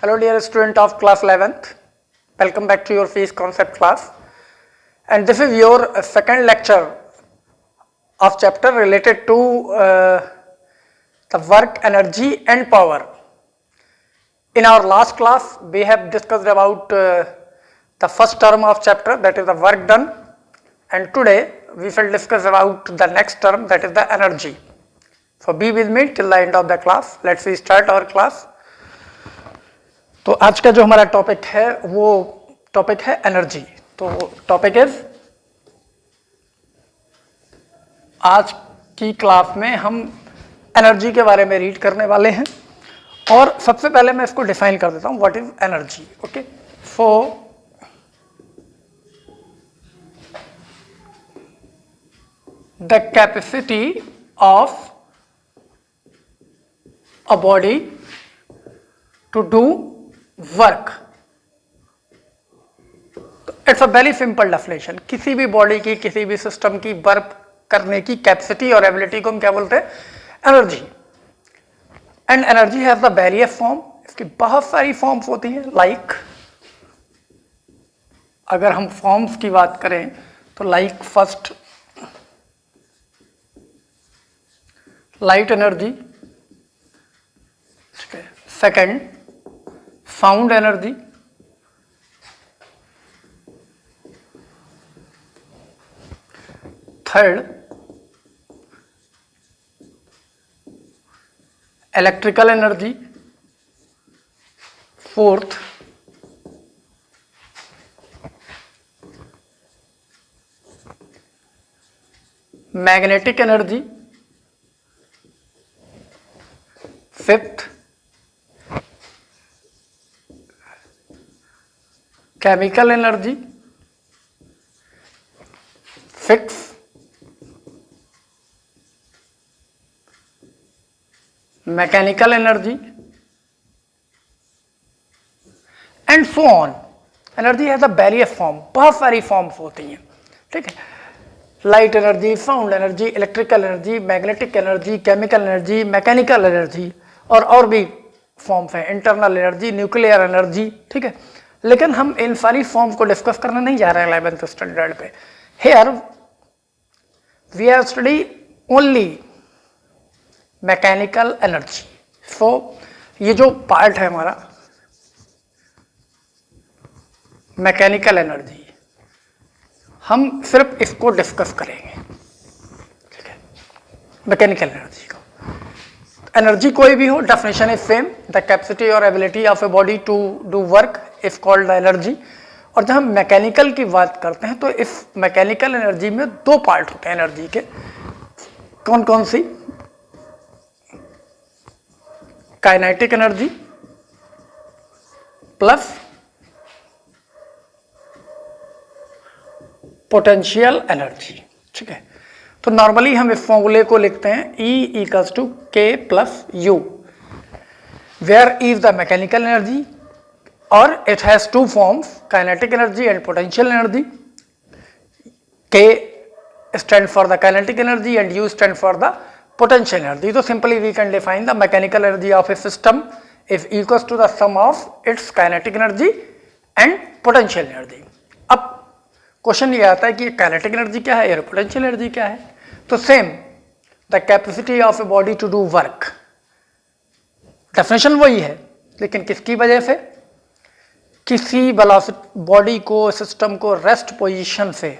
Hello dear student of class 11th, welcome back to your physics concept class, and this is your second lecture of chapter related to the work, energy and power. In our last class we have discussed about the first term of chapter, that is the work done, and today we shall discuss about the next term, that is the energy. So be with me till the end of the class. Let's start our class. तो आज का जो हमारा topic है वो topic है energy. तो topic is, आज की क्लास में हम एनर्जी के बारे में रीड करने वाले हैं और सबसे पहले मैं इसको डिफाइन कर देता हूं, what is energy. Okay, so the capacity of a body to do work. It's a very simple definition. किसी भी बॉडी की, किसी भी सिस्टम की वर्क करने की कैपेसिटी और एबिलिटी को हम क्या बोलते हैं? Energy. And energy has the various form. इसकी बहुत सारी फॉर्म्स होती हैं. लाइक अगर हम फॉर्म्स की बात करें तो like first light energy, second sound energy, third electrical energy, fourth magnetic energy, fifth chemical energy, six mechanical energy and so on. Energy has a various form. बहुत सारी फॉर्म्स होती हैं. ठीक है, light energy, sound energy, electrical energy, magnetic energy, chemical energy, mechanical energy और भी forms हैं. Internal energy, nuclear energy. ठीक है, लेकिन हम इन सारी फॉर्म्स को डिस्कस करने नहीं जा रहे हैं 11th स्टैंडर्ड पे. Here we are study only mechanical energy. So ये जो पार्ट है हमारा मैकेनिकल एनर्जी, हम सिर्फ इसको डिस्कस करेंगे. ठीक है, मैकेनिकल एनर्जी को. एनर्जी कोई भी हो, definition is same. The capacity और ability of a body to do work is called the energy. और जब हम मैकेनिकल की बात करते हैं तो इस मैकेनिकल एनर्जी में दो पार्ट होते हैं एनर्जी के. कौन कौन सी? Kinetic energy plus potential energy. ठीक है, तो नॉर्मली हम इस फॉर्मूले को लिखते हैं E = K + U, where E is the mechanical energy और it has two forms, kinetic energy and potential energy. K stand for the kinetic energy and U stand for the potential energy. So simply we can define the mechanical energy of a system is equals to the sum of its kinetic energy and potential energy. अब question ये आता है कि kinetic energy क्या है और potential energy क्या है. तो same, the capacity of a body to do work, definition वही है, लेकिन किसकी वजह से? किसी बॉडी को, सिस्टम को रेस्ट पोजीशन से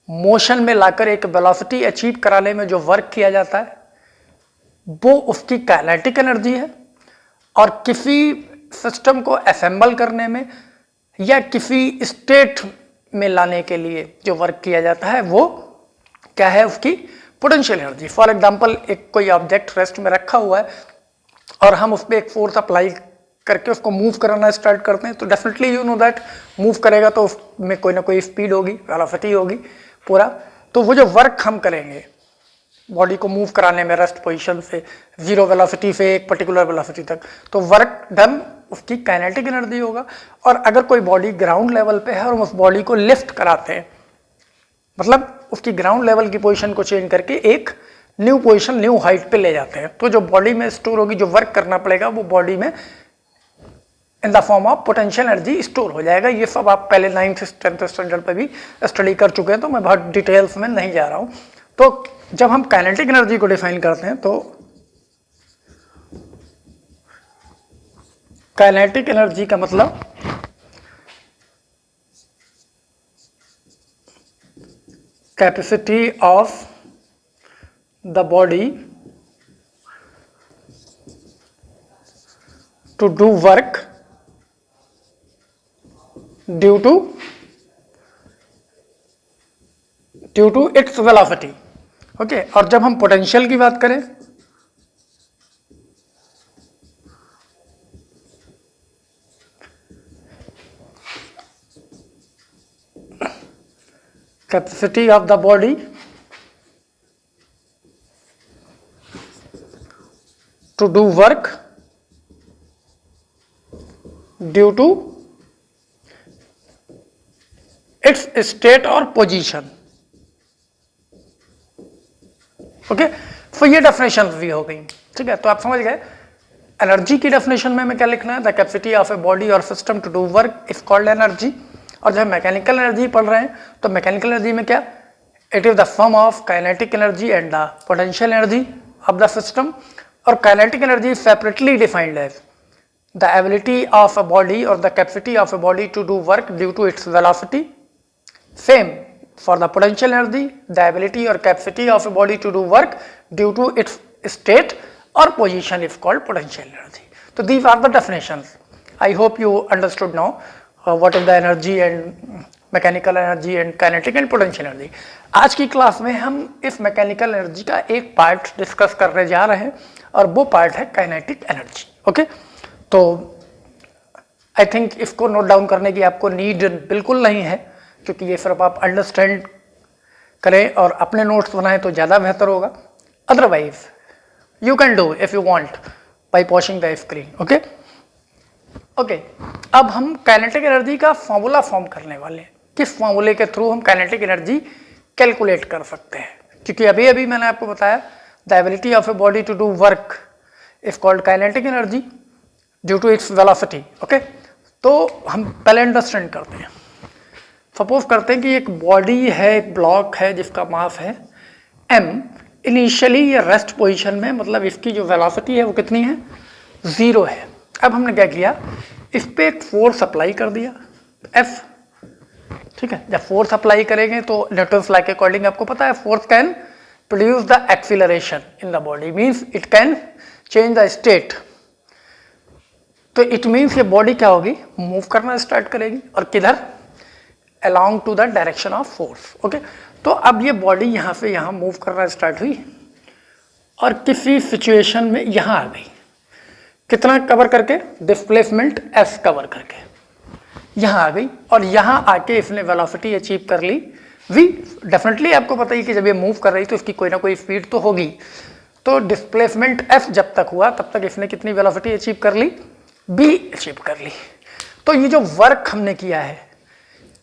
मोशन में लाकर एक वेलोसिटी अचीव कराने में जो वर्क किया जाता है वो उसकी काइनेटिक एनर्जी है. और किसी सिस्टम को असेंबल करने में या किसी स्टेट में लाने के लिए जो वर्क किया जाता है वो क्या है? उसकी पोटेंशियल एनर्जी. फॉर एग्जांपल, एक कोई ऑब्जेक्ट रेस्ट में रखा हुआ है और हम उस पर एक फोर्स अप्लाई करके उसको मूव कराना स्टार्ट करते हैं, तो definitely you know that move करेगा तो उसमें कोई ना कोई स्पीड होगी, वेलोसिटी होगी पूरा. तो वो जो वर्क हम करेंगे बॉडी को मूव कराने में रेस्ट पोजीशन से जीरो वेलोसिटी से एक पर्टिकुलर वेलोसिटी तक, तो वर्क डन उसकी काइनेटिक एनर्जी होगा. और अगर कोई बॉडी ग्राउंड लेवल पे है और हम उस बॉडी को लिफ्ट कराते हैं, मतलब उसकी ग्राउंड लेवल की पोजीशन को चेंज करके एक न्यू पोजीशन, न्यू हाइट पे ले जाते हैं, तो जो बॉडी में स्टोर होगी, जो वर्क करना पड़ेगा वो बॉडी में in the form of potential energy store हो जाएगा। ये सब आप पहले 9th 10th स्टैंडर्ड पे भी स्टडी कर चुके हैं, तो मैं बहुत डिटेल्स में नहीं जा रहा हूँ। तो जब हम काइनेटिक एनर्जी को डिफाइन करते हैं तो काइनेटिक एनर्जी का मतलब capacity of the body to do work due to its velocity. Okay, और जब हम पोटेंशियल की बात करें capacity of the body to do work due to its state or position। Okay, तो ये डेफिनेशन भी हो गई। ठीक है, तो आप समझ गए एनर्जी की डेफिनेशन में हमें क्या लिखना है, the capacity of a body और system to do work is called energy. और जब मैकेनिकल एनर्जी पढ़ रहे हैं तो मैकेनिकल एनर्जी में क्या, it is the sum of kinetic energy and the potential energy of the system. और kinetic energy separately defined as the ability of a body और the capacity of a body to do work due to its velocity. Same for the potential energy, the ability or capacity of a body to do work due to its state or position is called potential energy. So these are the definitions. I hope you understood now what is the energy and mechanical energy and kinetic and potential energy. आज की class में हम इस mechanical energy का एक part discuss करने जा रहे हैं और वो पार्ट है काइनेटिक एनर्जी। ओके, तो आई थिंक इसको नोट डाउन करने की आपको नीड बिल्कुल नहीं है, क्योंकि ये सिर्फ आप अंडरस्टैंड करें और अपने नोट्स बनाएं तो ज़्यादा बेहतर होगा। Otherwise you can do if you want by watching the screen. Okay okay, अब हम काइनेटिक एनर्जी का फॉर्मूला फॉर्म करने वाले हैं। किस फॉर्मूले के थ्रू हम काइनेटिक एनर्जी कैलकुलेट कर सकते हैं, क्योंकि अभी अभी मैंने आपको बताया the ability of a body to do work is called kinetic energy due to its velocity. Okay, तो हम पहले अंडरस्टैंड करते हैं। सपोज करते हैं कि एक बॉडी है, एक ब्लॉक है जिसका मास है m। इनिशियली ये रेस्ट पोजीशन में, मतलब इसकी जो वेलोसिटी है वो कितनी है, 0 है। अब हमने क्या किया, इस पे एक फोर्स अप्लाई कर दिया F। ठीक है, जब फोर्स अप्लाई करेंगे तो न्यूटन्स लॉ के अकॉर्डिंग आपको पता है force can produce the acceleration in the body, means it can change the state. तो इट मीन्स ये बॉडी क्या होगी, मूव करना स्टार्ट करेगी, और किधर, along to the direction of force। Okay, तो अब ये बॉडी यहाँ से यहाँ मूव करना स्टार्ट हुई और किसी सिचुएशन में यहाँ आ गई, कितना कवर करके, डिस्प्लेसमेंट s कवर करके यहाँ आ गई, और यहाँ आके इसने वेलोसिटी अचीव कर ली v। डेफिनेटली आपको पता ही कि जब ये मूव कर रही तो इसकी कोई ना कोई स्पीड तो होगी, तो डिस्प्लेसमेंट f जब तक हुआ तब तक इसने कितनी वेलोसिटी अचीव कर ली, b अचीव कर ली। तो ये जो वर्क हमने किया है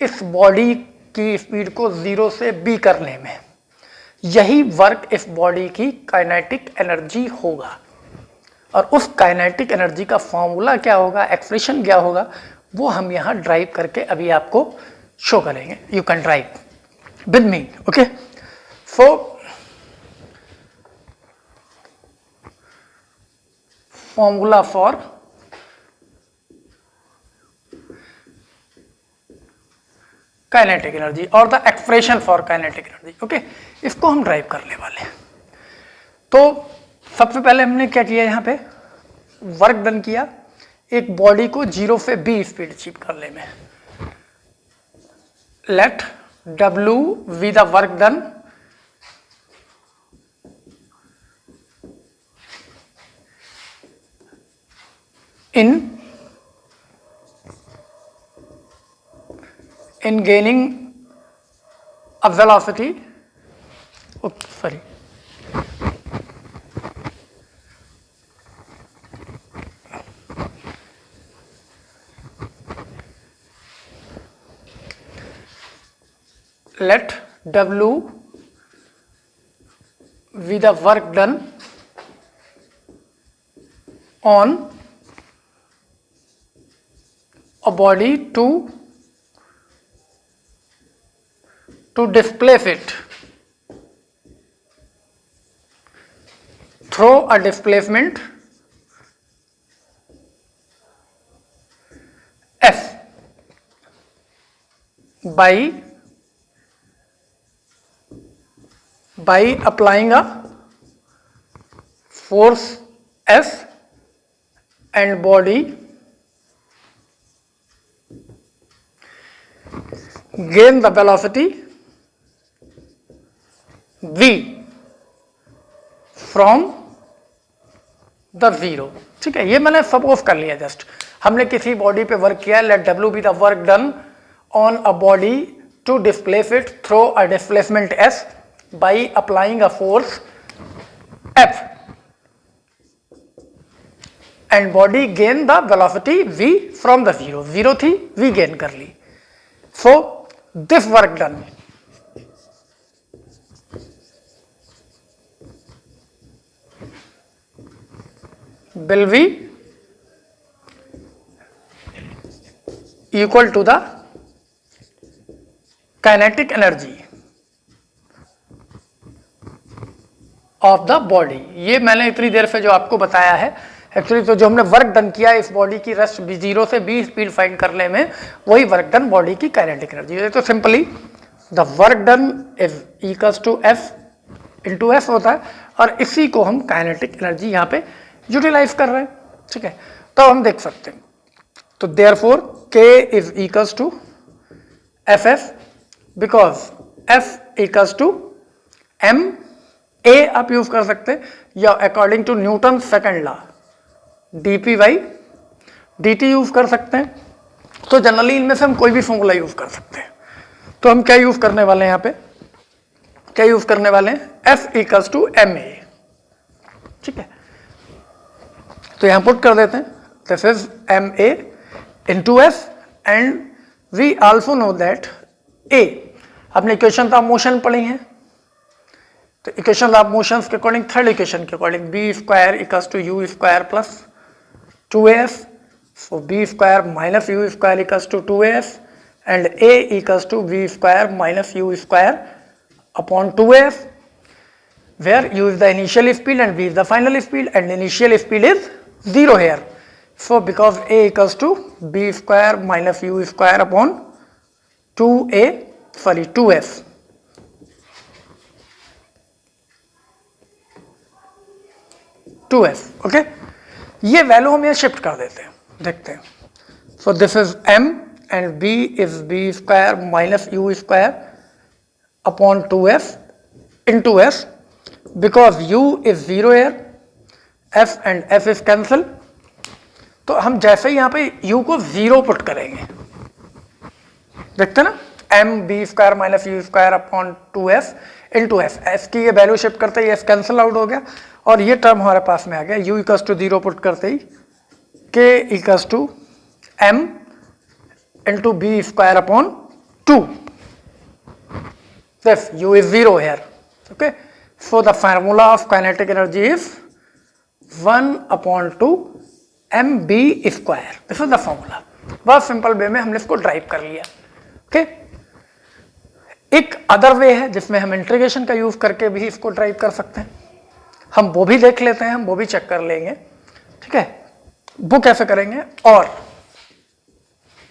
इस बॉडी की स्पीड को 0 से b करने में, यही वर्क इस बॉडी की काइनेटिक एनर्जी होगा। और उस काइनेटिक एनर्जी का फॉर्मूला क्या होगा, एक्सप्रेशन क्या होगा, वो हम यहाँ ड्राइव करके अभी आपको शो करेंगे। You can derive with me. Okay, so formula for kinetic energy और the expression for kinetic energy. Okay, इसको हम ड्राइव करने वाले हैं। तो सबसे पहले हमने क्या किया, यहाँ पे वर्क डन किया एक बॉडी को 0 से b स्पीड अचीव करने में। Let W be the work done in gaining a velocity, oops, sorry, let W be the work done on a body to displace it through a displacement F by applying a force S and body gain the velocity v from the zero। ठीक है, ये मैंने suppose कर लिया, just हमने किसी body पे work किया, let W be the work done on a body to displace it through a displacement S by applying a force F and body gain the velocity v from the zero. Zero थी, v gain कर ली। So this work done will be equal to the kinetic energy of the body। ये मैंने इतनी देर से जो आपको बताया है, एक्चुअली तो जो हमने वर्क डन किया इस बॉडी की रेस्ट जीरो से बी स्पीड फाइंड करने में, वही वर्क डन बॉडी की काइनेटिक एनर्जी। तो simply the work done is equals to F into S होता है, और इसी को हम काइनेटिक एनर्जी यहाँ पे यूटिलाइज कर रहे हैं। ठीक है, तो हम देख सकते हैं, तो therefore K is equals to F F because F equals to M A आप यूज कर सकते हैं, या according to Newton second law dP by dt use कर सकते हैं। तो जनरली इनमें से हम कोई भी फॉर्मूला यूज कर सकते हैं। तो हम क्या यूज करने वाले हैं, यहाँ पे क्या यूज करने वाले हैं, F इक्वल्स टू MA। ठीक है, तो यहां पुट कर देते हैं, this is MA into F and we also know that A, आपने इक्वेशन ऑफ मोशन पढ़ी है, तो इक्वेशन ऑफ मोशन के अकॉर्डिंग, थर्ड इक्वेशन के according B square equals to U square plus 2AF, so B square minus U square equals to 2AF and A equals to B square minus U square upon 2AF, where u is the initial speed and v is the final speed, and initial speed is 0 here. So because A equals to b square minus u square upon 2F। Okay, ये value हम यहाँ shift कर देते हैं, देखते हैं। सो this is m and b is b square minus u square upon 2F into s, because u is 0 here, f and f is cancel। तो हम जैसे ही यहाँ पे u को 0 पुट करेंगे, देखते हैं ना, m b square minus U square upon 2f into F, F की ये वैल्यू शिफ्ट करते ही एफ कैंसिल आउट हो गया, और ये टर्म हमारे पास में आ गया, u इक्वल्स टू 0 पुट करते ही k equals to m into B square upon 2, this u is 0 here। okay, so the formula of kinetic energy is 1/2 mb square। This is the formula. बहुत simple way में हमने इसको drive कर लिया। Okay, एक other way है जिसमें हम इंटीग्रेशन का यूज करके भी इसको ड्राइव कर सकते हैं, हम वो भी देख लेते हैं, हम वो भी चेक कर लेंगे। ठीक है, वो कैसे करेंगे, और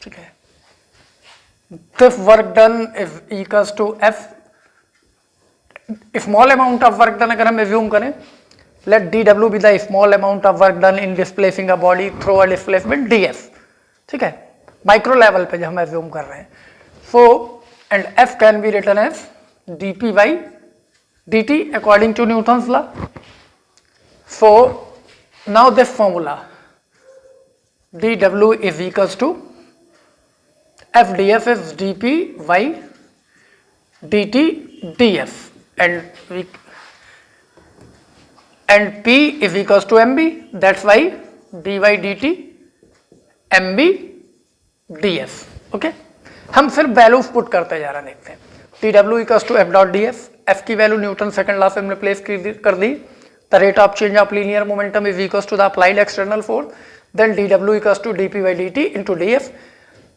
ठीक है, this work done is equals to F, small amount of work done अगर हम एज्यूम करें, let dw be the small amount of work done in displacing a body through a displacement df। ठीक है, माइक्रो लेवल पे जो हम assume कर रहे हैं। So and f can be written as dp by dt according to Newton's law। so now this formula dw is equals to f df is dp by dt df, and p is equals to mb, that's why dy dt mb df। Okay, हम फिर values put करते जा रहे हैं, देखते हैं। dw equals to f dot df, f की value Newton second law से हमने प्लेस कर दी। The rate of change of linear momentum is equals to the applied external force, then dw equals to dp by dt into df।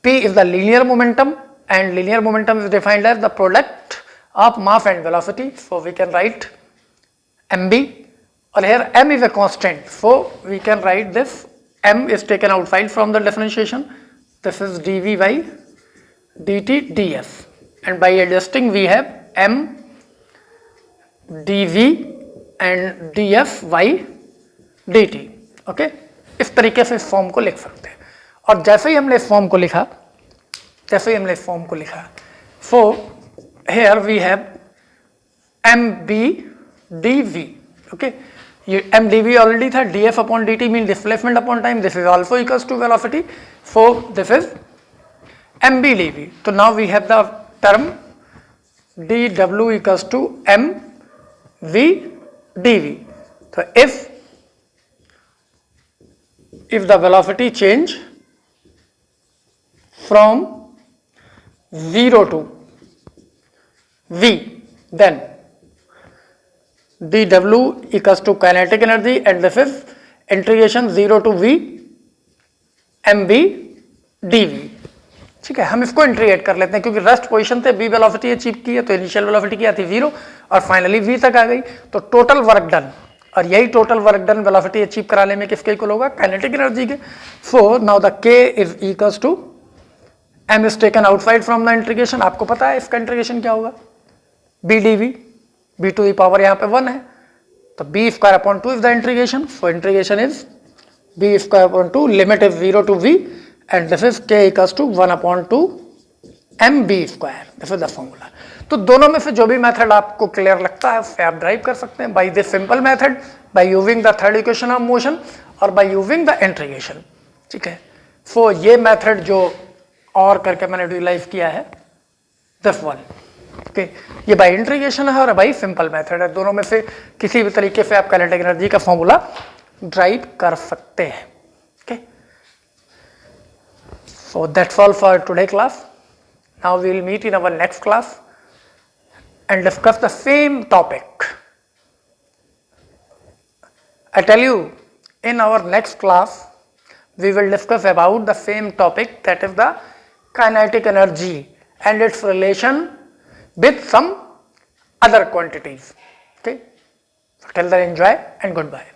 P is the linear momentum, and linear momentum is defined as the product of mass and velocity. So we can write mb, or here m is a constant, so we can write this m is taken outside from the differentiation. This is dv by dt ds, and by adjusting we have m dv and df by dt. Okay, इस तरीके से इस form को लिख सकते हैं। और जैसे ही हमने इस फॉर्म को लिखा, so here we have M B D V. Okay, ये एम डी वी ऑलरेडी था, D F upon D T mean displacement upon time, this is also equals to velocity, so this is M B D V. तो now we have the term D W equals to M V D V. तो if the velocity change from 0 to v, then dw equals to kinetic energy, and this is integration 0 to v mb dv। ठीक है, हम इसको integrate कर लेते हैं क्योंकि rest position से v वेलोसिटी अचीव की है, तो इनिशियल वेलोसिटी क्या थी 0 और फाइनली v तक आ गई, तो टोटल वर्क डन, और यही total work done velocity achieve कराने में किसके इक्वल होगा, काइनेटिक एनर्जी के। So now the k is equals to m is taken outside from the integration. आपको पता है इसका इंटीग्रेशन क्या होगा, b dv, b to the power यहाँ पे 1 है, तो b square upon 2 is the integration. So integration is b square upon 2, limit is 0 to v, and this is k equals to 1 upon 2 mb square. This is the formula. तो दोनों में से जो भी मेथड आपको क्लियर लगता है उससे आप ड्राइव कर सकते हैं, by this simple method, by using the third equation of motion, और बाय यूजिंग द इंटीग्रेशन। ठीक है, सो ये मेथड जो और करके मैंने यूटिलाइज किया है दिस वन। ओके, ये बाय इंटीग्रेशन है और बाय सिंपल मेथड है, दोनों में से किसी भी तरीके से आप काइनेटिक एनर्जी का फॉर्मूला ड्राइव कर सकते हैं। Okay, so that's all for today class. Now we will meet in our next class and discuss the same topic. I tell you, in our next class we will discuss about the same topic, that is the kinetic energy and its relation with some other quantities. Okay, so till then enjoy and goodbye.